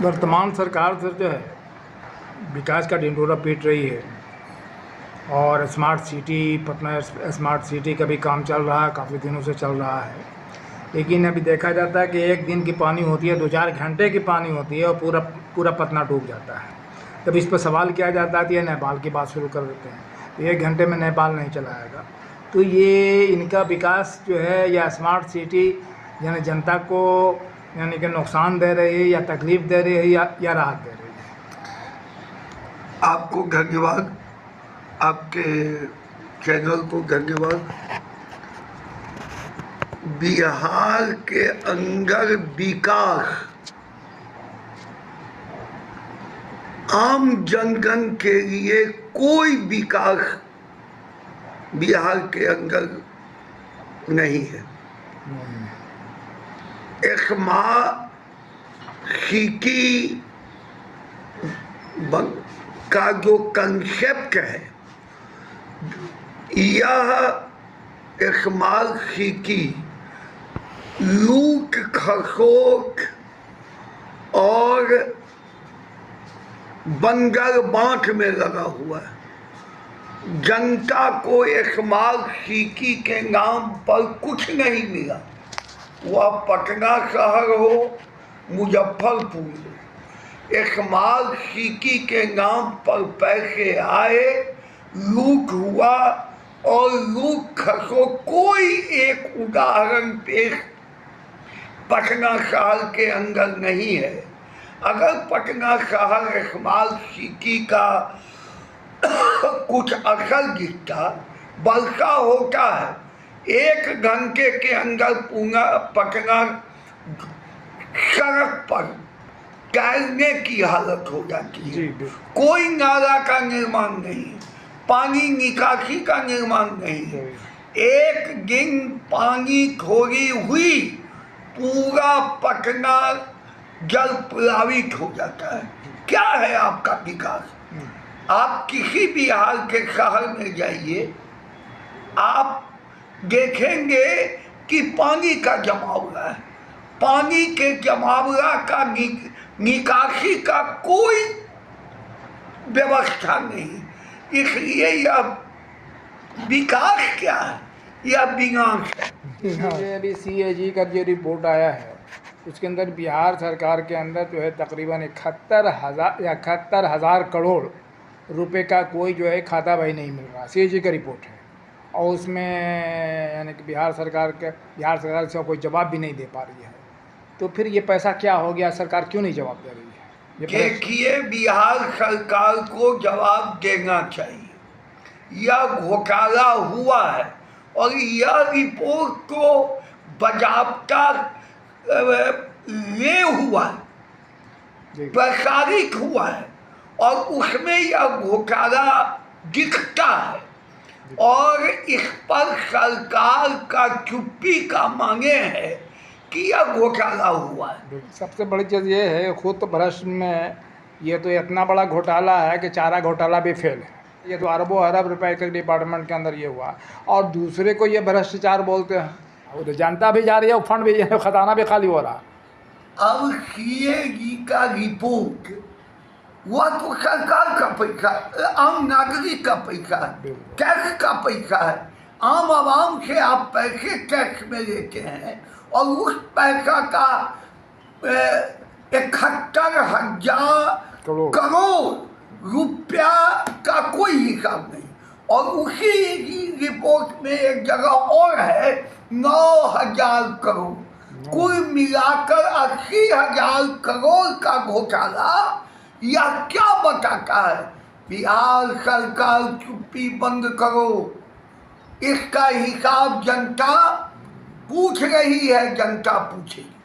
वर्तमान सरकार से जो है विकास का ढिंढोरा पीट रही है और smart city Patna smart city का भी काम चल रहा है, काफ़ी दिनों से चल रहा है। लेकिन अभी देखा जाता है कि एक दिन की पानी होती है, 2-4 घंटे की पानी होती है और पूरा पटना डूब जाता है। जब इस पर सवाल किया जाता है तो ये नेपाल की बात शुरू कर देते हैं, तो 1 घंटे में नेपाल नहीं चला आएगा। तो ये इनका विकास जो है या स्मार्ट सिटी यानी जनता को यानी कि नुकसान दे रही है या तकलीफ़ दे रही है या राहत दे रही है। आपको धन्यवाद, आपके चैनल को धन्यवाद। बिहार के अंदर विकास आम जनगण के लिए कोई विकास बिहार के अंदर नहीं है। स्मार्ट सिटी का जो कंसेप्ट है, यह स्मार्ट सिटी लूट खसोट और बंदर बांट में लगा हुआ है। जनता को स्मार्ट सिटी के नाम पर कुछ नहीं मिला, वह पटना शहर हो, मुजफ्फरपुर हो। स्मार्ट सिटी के नाम पर पैसे आए, लूट हुआ और लूट खसो। कोई एक उदाहरण पेश पटना शहर के अंदर नहीं है। अगर पटना शहर स्मार्ट सिटी का कुछ असर दिखता, वर्षा होता है, 1 घंटे के अंदर पूरा पटना सड़क पर तैरने की हालत हो जाती है। कोई नाला का निर्माण नहीं, पानी निकासी का निर्माण नहीं। 1 दिन पानी थोड़ी हुई, पूरा पटना जल प्लावित हो जाता है। क्या है आपका विकास? आप किसी बिहार के शहर में जाइए, आप देखेंगे कि पानी का जमावड़ा है। पानी के जमावड़ा का निकासी का कोई व्यवस्था नहीं। इसलिए यह विकास क्या है? यह विनाश है। अभी CAG का जो रिपोर्ट आया है उसके अंदर बिहार सरकार के अंदर जो है तकरीबन 71,000 करोड़ रुपए का कोई जो है खाता भाई नहीं मिल रहा। CAG का रिपोर्ट है और उसमें यानी कि बिहार सरकार से कोई जवाब भी नहीं दे पा रही है। तो फिर ये पैसा क्या हो गया? सरकार क्यों नहीं जवाब दे रही है? देखिए, बिहार सरकार को जवाब देना चाहिए। यह घोटाला हुआ है और यह रिपोर्ट को बाज़ाब्ता ले हुआ है, प्रसारित हुआ है और उसमें यह घोटाला दिखता है और इस पर सरकार का चुप्पी का मांगे है कि यह घोटाला हुआ है। सबसे बड़ी चीज़ ये है, खुद तो भ्रष्ट में ये तो इतना बड़ा घोटाला है कि चारा घोटाला भी फेल है। ये तो अरबों अरब रुपए के डिपार्टमेंट के अंदर ये हुआ और दूसरे को ये भ्रष्टाचार बोलते हैं। वो तो जनता भी जा रही है, फंड भी, खजाना भी खाली हो रहा। अब CAG का रिपोर्ट, वह तो सरकार का पैसा, आम नागरिक का पैसा है, टैक्स का पैसा है। आम आवाम से आप पैसे टैक्स में लेते हैं और उस पैसा का 71,000 करोड़ रुपया का कोई हिसाब नहीं। और उसी रिपोर्ट में एक जगह और है 9,000 करोड़। कुल मिलाकर 80,000 करोड़ का घोटाला। यह क्या बताता है? बिहार सरकार चुप्पी बंद करो। इसका हिसाब जनता पूछ रही है, जनता पूछेगी।